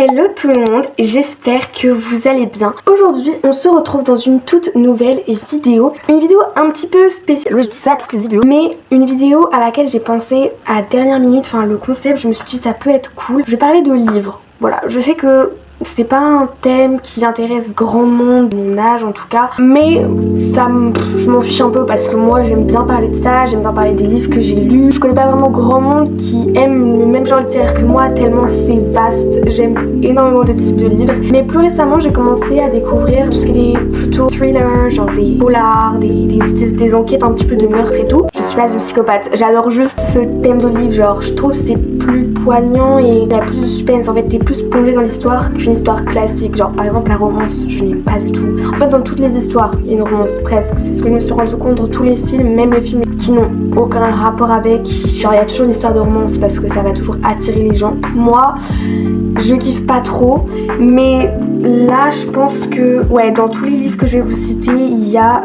Hello tout le monde, j'espère que vous allez bien. Aujourd'hui on se retrouve dans une toute nouvelle vidéo. Une vidéo un petit peu spéciale, oui je dis ça à toutes les vidéos, mais une vidéo à laquelle j'ai pensé à dernière minute, enfin le concept, je me suis dit ça peut être cool. Je vais parler de livres, voilà, je sais que c'est pas un thème qui intéresse grand monde, mon âge en tout cas, mais je m'en fiche un peu parce que moi j'aime bien parler de ça, j'aime bien parler des livres que j'ai lus. Je connais pas vraiment grand monde qui aime le même genre littéraire que moi tellement c'est vaste, j'aime énormément de types de livres. Mais plus récemment j'ai commencé à découvrir tout ce qui est plutôt thriller, genre des polars, des enquêtes un petit peu de meurtre et tout. Je suis pas une psychopathe, j'adore juste ce thème de livre, genre je trouve c'est plus poignant et il y a plus de suspense, en fait t'es plus plongé dans l'histoire qu'une histoire classique, genre par exemple la romance, je n'ai pas du tout. En fait dans toutes les histoires, il y a une romance presque, c'est ce que je me suis rendu compte dans tous les films, même les films qui n'ont aucun rapport avec, genre il y a toujours une histoire de romance parce que ça va toujours attirer les gens. Moi, je kiffe pas trop, mais là je pense que, ouais, dans tous les livres que je vais vous citer, il y a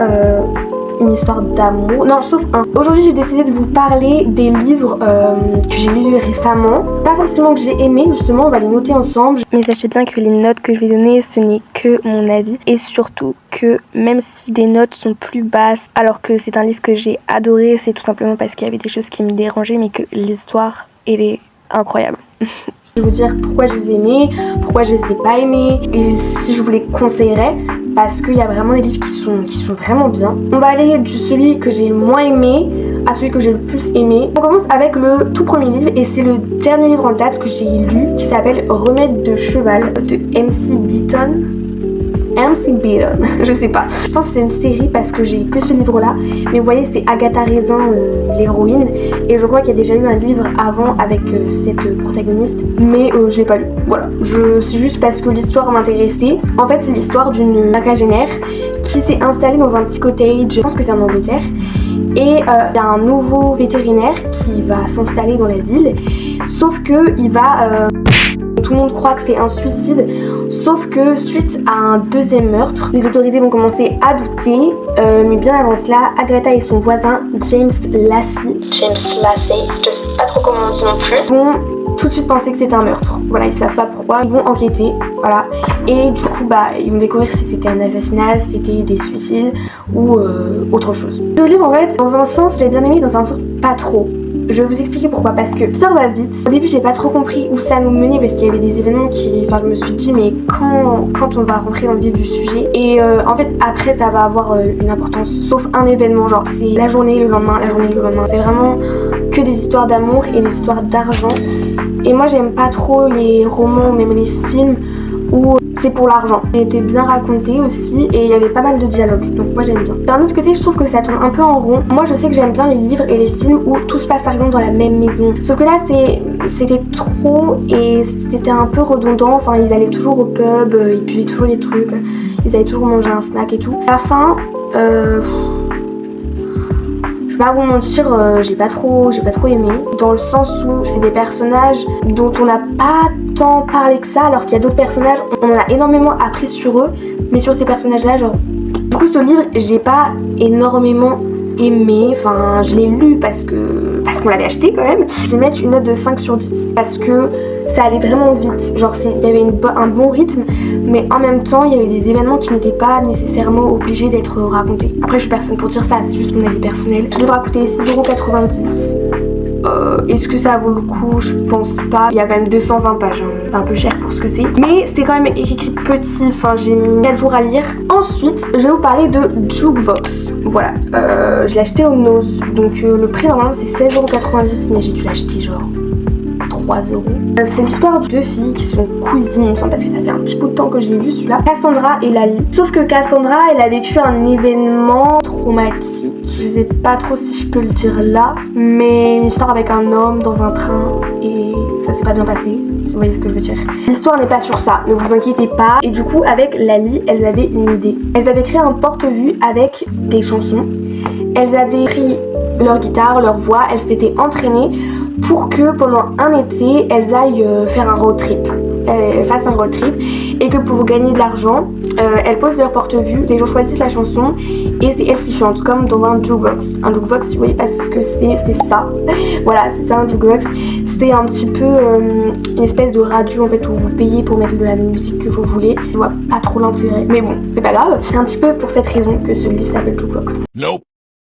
une histoire d'amour, non sauf un. Aujourd'hui j'ai décidé de vous parler des livres que j'ai lus récemment, pas forcément que j'ai aimé, justement on va les noter ensemble, mais sachez bien que les notes que je vais donner ce n'est que mon avis, et surtout que même si des notes sont plus basses alors que c'est un livre que j'ai adoré, c'est tout simplement parce qu'il y avait des choses qui me dérangeaient, mais que l'histoire elle est incroyable. Je vais vous dire pourquoi je les ai aimés, pourquoi je les ai pas aimés et si je vous les conseillerais, parce qu'il y a vraiment des livres qui sont vraiment bien. On va aller de celui que j'ai le moins aimé à celui que j'ai le plus aimé. On commence avec le tout premier livre et c'est le dernier livre en date que j'ai lu qui s'appelle Remède de cheval de MC Beaton, je sais pas. Je pense que c'est une série parce que j'ai que ce livre là. Mais vous voyez c'est Agatha Raisin, l'héroïne. Et je crois qu'il y a déjà eu un livre avant avec cette protagoniste. Mais je l'ai pas lu. Voilà. C'est juste parce que l'histoire m'intéressait. En fait c'est l'histoire d'une quinquagénaire qui s'est installée dans un petit cottage. Je pense que c'est en Angleterre. Et il y a un nouveau vétérinaire qui va s'installer dans la ville. Sauf que il va... tout le monde croit que c'est un suicide, sauf que suite à un deuxième meurtre, les autorités vont commencer à douter, mais bien avant cela, Agatha et son voisin James Lacey, je sais pas trop comment on dit non plus, vont tout de suite penser que c'est un meurtre. Voilà, ils savent pas pourquoi, ils vont enquêter, voilà, et du coup ils vont découvrir si c'était un assassinat, si c'était des suicides ou autre chose. Le livre en fait, dans un sens je l'ai bien aimé, dans un sens pas trop. Je vais vous expliquer pourquoi, parce que l'histoire va vite. Au début j'ai pas trop compris où ça nous menait parce qu'il y avait des événements enfin je me suis dit mais quand on va rentrer dans le vif du sujet. Et en fait après ça va avoir une importance, sauf un événement, genre c'est la journée, le lendemain, la journée, le lendemain. C'est vraiment que des histoires d'amour et des histoires d'argent. Et moi j'aime pas trop les romans, même les films où c'est pour l'argent. C'était bien raconté aussi et il y avait pas mal de dialogues, donc moi j'aime bien. D'un autre côté je trouve que ça tourne un peu en rond. Moi je sais que j'aime bien les livres et les films où tout se passe par exemple dans la même maison. Sauf que là c'était trop et c'était un peu redondant. Enfin ils allaient toujours au pub, ils buvaient toujours des trucs, ils allaient toujours manger un snack et tout. À la fin, je vais pas vous mentir, j'ai pas trop aimé, dans le sens où c'est des personnages dont on n'a pas tant parlé que ça, alors qu'il y a d'autres personnages, on en a énormément appris sur eux, mais sur ces personnages là, genre... Du coup ce livre, j'ai pas énormément aimé, enfin je l'ai lu parce qu'on l'avait acheté quand même. Je vais mettre une note de 5 sur 10 parce que ça allait vraiment vite, genre il y avait un bon rythme, mais en même temps il y avait des événements qui n'étaient pas nécessairement obligés d'être racontés. Après je suis personne pour dire ça, c'est juste mon avis personnel. Ce livre a coûté 6,90€. Est-ce que ça vaut le coup? Je pense pas. Il y a quand même 220 pages, hein. C'est un peu cher pour ce que c'est, mais c'est quand même écrit petit, enfin j'ai mis 4 jours à lire. Ensuite je vais vous parler de Jukebox. Voilà, je l'ai acheté au Nose, donc le prix normalement c'est 16,90€, mais j'ai dû l'acheter genre 3€. C'est l'histoire de deux filles qui sont cousines, il me semble, parce que ça fait un petit bout de temps que j'ai lu celui-là. Cassandra et Lali. Sauf que Cassandra, elle a vécu un événement traumatique. Je sais pas trop si je peux le dire là, mais une histoire avec un homme dans un train et ça s'est pas bien passé. Si vous voyez ce que je veux dire. L'histoire n'est pas sur ça, ne vous inquiétez pas. Et du coup, avec Lali, elles avaient une idée. Elles avaient créé un porte-vue avec des chansons. Elles avaient pris leur guitare, leur voix, elles s'étaient entraînées pour que pendant un été, elles aillent faire un road trip. fassent un road trip et que pour gagner de l'argent, elles posent leur porte-vue, les gens choisissent la chanson et c'est elles qui chantent comme dans un jukebox. Un jukebox, si vous voyez pas ce que c'est ça. Voilà, c'est ça un jukebox. C'est un petit peu une espèce de radio en fait où vous payez pour mettre de la musique que vous voulez. Je vois pas trop l'intérêt, mais bon, c'est pas grave. C'est un petit peu pour cette raison que ce livre s'appelle Jukebox. Nope.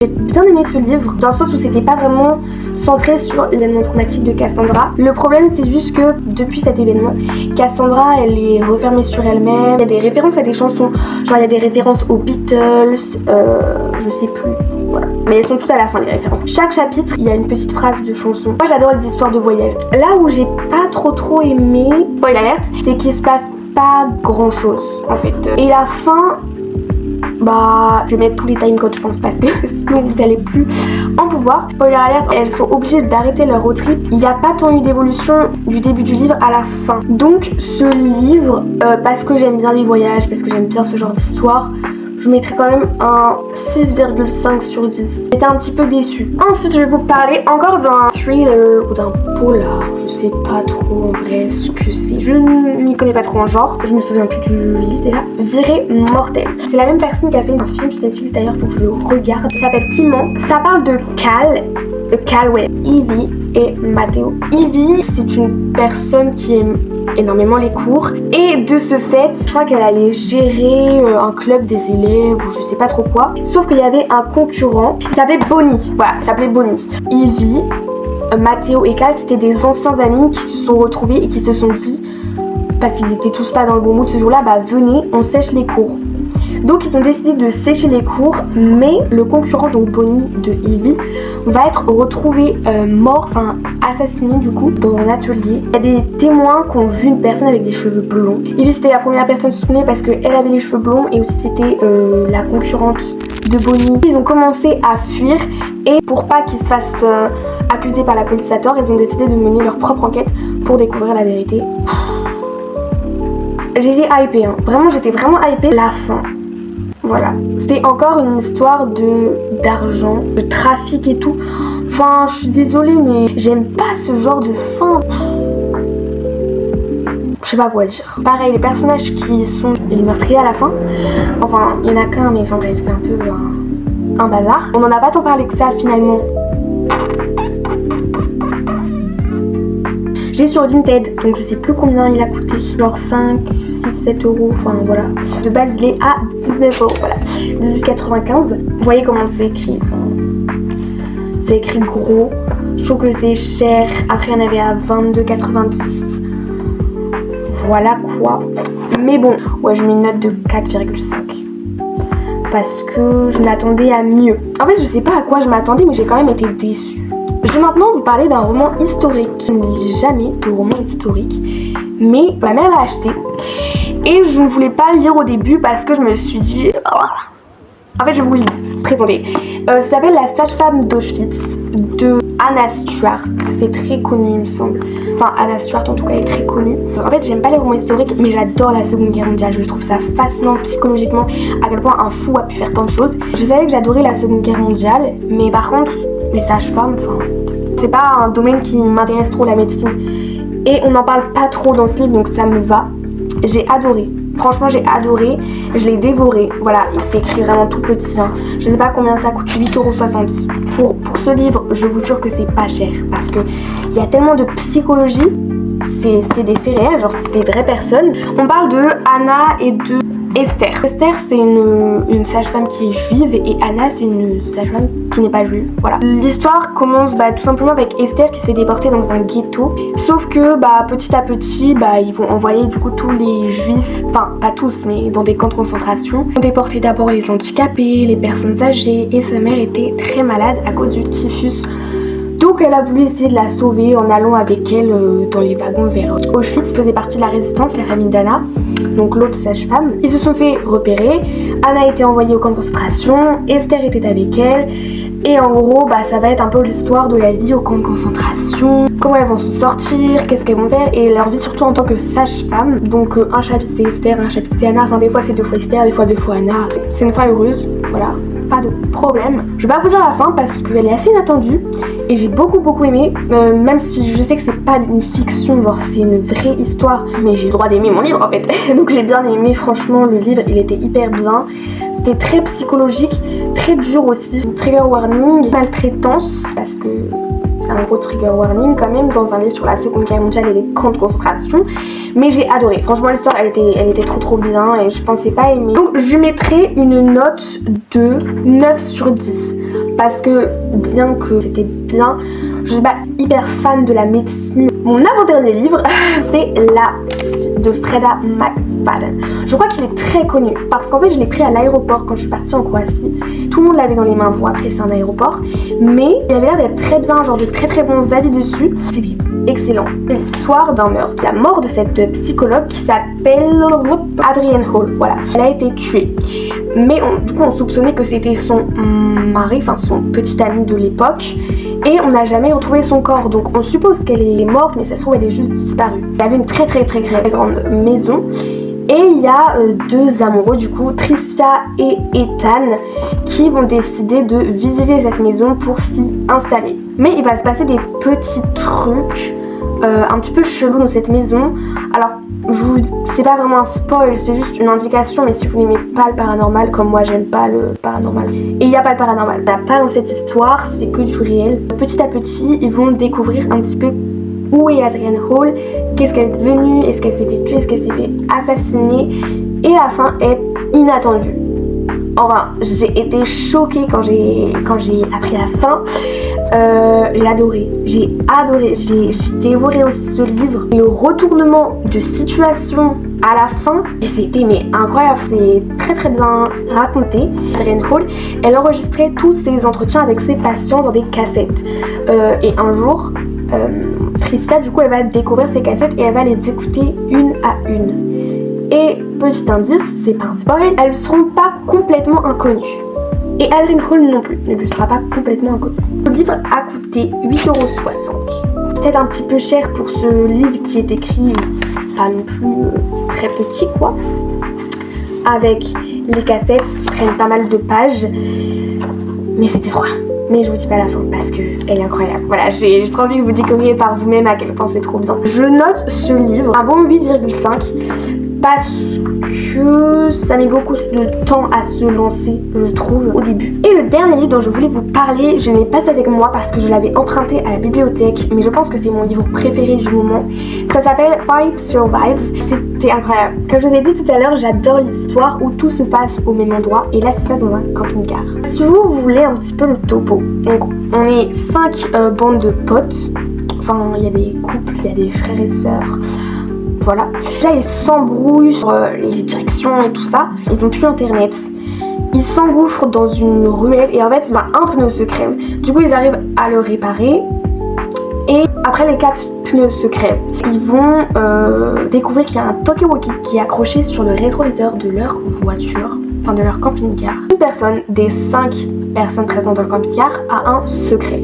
J'ai bien aimé ce livre dans le sens où c'était pas vraiment centré sur l'événement traumatique de Cassandra. Le problème c'est juste que depuis cet événement, Cassandra elle est refermée sur elle-même. Il y a des références à des chansons, genre il y a des références aux Beatles, je sais plus, voilà. Mais elles sont toutes à la fin les références. Chaque chapitre il y a une petite phrase de chanson. Moi j'adore les histoires de voyage. Là où j'ai pas trop aimé, spoil alerte, c'est qu'il se passe pas grand chose en fait. Et la fin, bah je vais mettre tous les timecodes je pense parce que sinon vous allez plus en pouvoir. Spoiler alert, elles sont obligées d'arrêter leur road trip. Il n'y a pas tant eu d'évolution du début du livre à la fin. Donc ce livre, parce que j'aime bien les voyages, parce que j'aime bien ce genre d'histoire, je mettrais quand même un 6,5 sur 10. J'étais un petit peu déçue. Ensuite, je vais vous parler encore d'un thriller ou d'un polar. Je sais pas trop en vrai ce que c'est. Je ne m'y connais pas trop en genre. Je me souviens plus du livre déjà. Virée mortelle. C'est la même personne qui a fait un film sur Netflix d'ailleurs, faut que je le regarde. Ça s'appelle Piment. Ça parle de Cal, ouais, Ivy et Matteo. Ivy, c'est une personne qui aime énormément les cours et de ce fait, je crois qu'elle allait gérer un club des élèves ou je sais pas trop quoi. Sauf qu'il y avait un concurrent qui s'appelait Bonnie. Voilà, il s'appelait Bonnie. Ivy, Matteo et Cal, c'était des anciens amis qui se sont retrouvés et qui se sont dit, parce qu'ils étaient tous pas dans le bon mood ce jour-là, bah venez, on sèche les cours. Donc ils ont décidé de sécher les cours, mais le concurrent, donc Bonnie de Ivy, va être retrouvé mort, enfin assassiné du coup, dans un atelier. Il y a des témoins qui ont vu une personne avec des cheveux blonds. Ivy c'était la première personne soutenue parce qu'elle avait les cheveux blonds et aussi c'était la concurrente de Bonnie. Ils ont commencé à fuir et pour pas qu'ils se fassent accuser par la police à tort, ils ont décidé de mener leur propre enquête pour découvrir la vérité. J'ai été hypée, hein. Vraiment j'étais vraiment hypée. La fin. Voilà, c'est encore une histoire d'argent, de trafic et tout. Enfin, je suis désolée, mais j'aime pas ce genre de fin. Je sais pas quoi dire. Pareil, les personnages qui sont les meurtriers à la fin. Enfin, il y en a qu'un, mais enfin bref, c'est un peu un bazar. On en a pas tant parlé que ça finalement. J'ai sur Vinted, donc je sais plus combien il a coûté. Genre 5, 6, 7 euros, enfin voilà. De base il est à 19 euros, voilà. 18,95. Vous voyez comment c'est écrit, enfin, c'est écrit gros. Je trouve que c'est cher. Après il y en avait à 22,90. Voilà quoi. Mais bon, ouais je mets une note de 4,5. Parce que je m'attendais à mieux. En fait je sais pas à quoi je m'attendais, mais j'ai quand même été déçue. Je vais maintenant vous parler d'un roman historique. Je ne lis jamais de roman historique, mais ma mère l'a acheté et je ne voulais pas le lire au début parce que je me suis dit... En fait je vais vous le présenter. Ça s'appelle La sage-femme d'Auschwitz de Anna Stuart. C'est très connu il me semble. Enfin Anna Stuart en tout cas est très connue. En fait j'aime pas les romans historiques mais j'adore la Seconde Guerre mondiale. Je trouve ça fascinant psychologiquement à quel point un fou a pu faire tant de choses. Je savais que j'adorais la Seconde Guerre mondiale, mais par contre les sages-femmes, enfin, c'est pas un domaine qui m'intéresse trop, la médecine. Et on n'en parle pas trop dans ce livre, donc ça me va. J'ai adoré. Franchement, j'ai adoré. Je l'ai dévoré. Voilà, il s'est écrit vraiment tout petit. Hein. Je sais pas combien ça coûte, 8,60 €. Pour ce livre, je vous jure que c'est pas cher. Parce que il y a tellement de psychologie. C'est des faits réels, genre c'est des vraies personnes. On parle de Anna et de Esther. Esther c'est une sage-femme qui est juive et Anna c'est une sage-femme qui n'est pas juive. Voilà. L'histoire commence tout simplement avec Esther qui se fait déporter dans un ghetto. Sauf que petit à petit ils vont envoyer du coup tous les juifs, enfin pas tous mais dans des camps de concentration. Ils vont déporter d'abord les handicapés, les personnes âgées et sa mère était très malade à cause du typhus. Donc elle a voulu essayer de la sauver en allant avec elle dans les wagons vers Auschwitz. Faisait partie de la résistance, la famille d'Anna, donc l'autre sage-femme. Ils se sont fait repérer, Anna a été envoyée au camp de concentration, Esther était avec elle. Et en gros ça va être un peu l'histoire de la vie au camp de concentration, comment elles vont se sortir, qu'est-ce qu'elles vont faire et leur vie surtout en tant que sage-femme. Donc un chapitre c'est Esther, un chapitre c'est Anna, enfin des fois c'est 2 fois Esther, des fois Anna. C'est une fin heureuse, voilà. pas de problème. Je vais pas vous dire la fin parce qu'elle est assez inattendue et j'ai beaucoup aimé, même si je sais que c'est pas une fiction, genre c'est une vraie histoire, mais j'ai le droit d'aimer mon livre en fait. Donc j'ai bien aimé, franchement le livre il était hyper bien. C'était très psychologique, très dur aussi. Trigger warning, maltraitance, parce que c'est un gros trigger warning quand même dans un livre sur la Seconde Guerre mondiale et les camps de concentration. Mais j'ai adoré. Franchement l'histoire elle était trop bien et je pensais pas aimer. Donc je lui mettrais une note de 9 sur 10. Parce que bien que c'était bien, je suis pas hyper fan de la médecine. Mon avant-dernier livre, c'est La Psy de Freda McFadden. Je crois qu'il est très connu parce qu'en fait je l'ai pris à l'aéroport quand je suis partie en Croatie. Tout le monde l'avait dans les mains, bon après c'est un aéroport. Mais il avait l'air d'être très bien, genre de très bons avis dessus. C'était excellent. C'est l'histoire d'un meurtre. La mort de cette psychologue qui s'appelle Adrienne Hall. Voilà, elle a été tuée. Mais du coup on soupçonnait que c'était son mari, enfin son petit ami de l'époque. Et on n'a jamais retrouvé son corps, donc on suppose qu'elle est morte, mais ça se trouve elle est juste disparue. Elle avait une très grande maison. Et il y a deux amoureux du coup, Tricia et Ethan, qui vont décider de visiter cette maison pour s'y installer. Mais il va se passer des petits trucs un petit peu chelous dans cette maison. Alors c'est pas vraiment un spoil, c'est juste une indication, mais si vous n'aimez pas le paranormal comme moi j'aime pas le paranormal, et il n'y a pas le paranormal, il n'y a pas dans cette histoire, c'est que du réel. Petit à petit ils vont découvrir un petit peu où est Adrienne Hall, qu'est-ce qu'elle est devenue, est-ce qu'elle s'est fait tuer, est-ce qu'elle s'est fait assassiner, et la fin est inattendue. Enfin, j'ai été choquée quand j'ai appris la fin. J'ai adoré, j'ai dévoré aussi ce livre. Le retournement de situation à la fin, c'était mais incroyable, c'est très bien raconté. Adrienne Hall, elle enregistrait tous ses entretiens avec ses patients dans des cassettes. Et un jour, Tricia, du coup, elle va découvrir ces cassettes et elle va les écouter une à une. Et petit indice, c'est pas un spoil, elles ne seront pas complètement inconnues. Et Adrienne Hall non plus, ne lui sera pas complètement inconnue. Le livre a coûté 8,60 €. Peut-être un petit peu cher pour ce livre qui est écrit pas non plus très petit quoi. Avec les cassettes qui prennent pas mal de pages. Mais c'était trop bien. Mais je vous dis pas la fin parce que elle est incroyable. Voilà, j'ai trop envie que vous découvriez par vous-même à quel point c'est trop bien. Je note ce livre un bon 8,5 parce que ça met beaucoup de temps à se lancer, je trouve, au début. Et le dernier livre dont je voulais vous parler, je ne l'ai pas avec moi parce que je l'avais emprunté à la bibliothèque, mais je pense que c'est mon livre préféré du moment. Ça s'appelle Five Survives. C'était incroyable. Comme je vous ai dit tout à l'heure, j'adore l'histoire où tout se passe au même endroit, et là ça se passe dans un camping-car. Si vous voulez un petit peu le topo, donc on est 5 bandes de potes, enfin il y a des couples, il y a des frères et sœurs. Voilà. Déjà ils s'embrouillent sur les directions et tout ça. Ils n'ont plus internet. Ils s'engouffrent dans une ruelle et en fait un pneu se crève. Du coup ils arrivent à le réparer. Et après les 4 pneus se crèvent. Ils vont découvrir qu'il y a un talkie-walkie qui est accroché sur le rétroviseur de leur voiture, enfin de leur camping-car. Une personne des 5 personnes présentes dans le camping-car a un secret.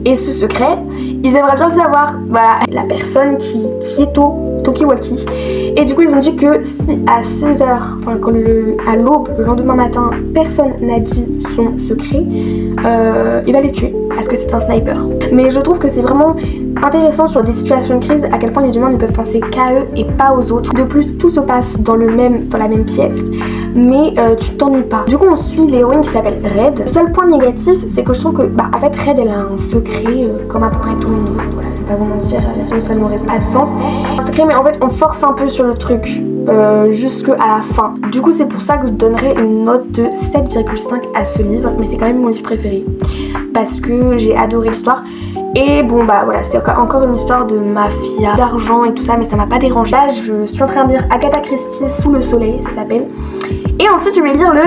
Et ce secret, ils aimeraient bien le savoir. Voilà, la personne qui est au talkie-walkie. Et du coup, ils ont dit que si à 6h, enfin à l'aube, le lendemain matin, personne n'a dit son secret, il va les tuer parce que c'est un sniper. Mais je trouve que c'est vraiment intéressant sur des situations de crise à quel point les humains ne peuvent penser qu'à eux et pas aux autres. De plus, tout se passe dans la même pièce, mais tu t'ennuies pas. Du coup, on suit l'héroïne qui s'appelle Red. Le seul point négatif, c'est que je trouve que en fait Red elle a un secret comme à peu près tout le monde. Voilà, je vais pas vous mentir, sinon ça n'aurait pas de sens. Un secret, mais en fait on force un peu sur le truc jusqu'à la fin. Du coup, c'est pour ça que je donnerais une note de 7,5 à ce livre, mais c'est quand même mon livre préféré parce que j'ai adoré l'histoire. Et bon voilà, c'est encore une histoire de mafia, d'argent et tout ça, mais ça m'a pas dérangé. Là je suis en train de lire Agatha Christie, Sous le soleil, ça s'appelle. Et ensuite je vais lire le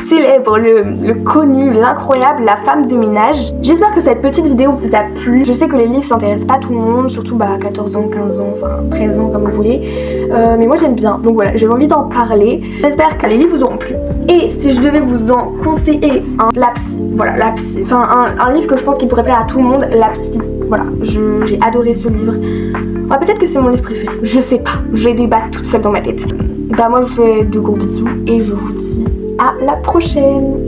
célèbre, le connu, l'incroyable, La femme de ménage. J'espère que cette petite vidéo vous a plu. Je sais que les livres s'intéressent pas tout le monde, surtout 14 ans, 15 ans, enfin 13 ans comme vous voulez. Mais moi j'aime bien, donc voilà, j'ai envie d'en parler. J'espère que les livres vous auront plu. Et si je devais vous en conseiller un, La Psy, voilà, La Psy, enfin un livre que je pense qu'il pourrait plaire à tout le monde, La Psy. Voilà, j'ai adoré ce livre. Peut-être que c'est mon livre préféré, je sais pas, je vais débattre toute seule dans ma tête. Moi je vous fais de gros bisous et je vous dis à la prochaine.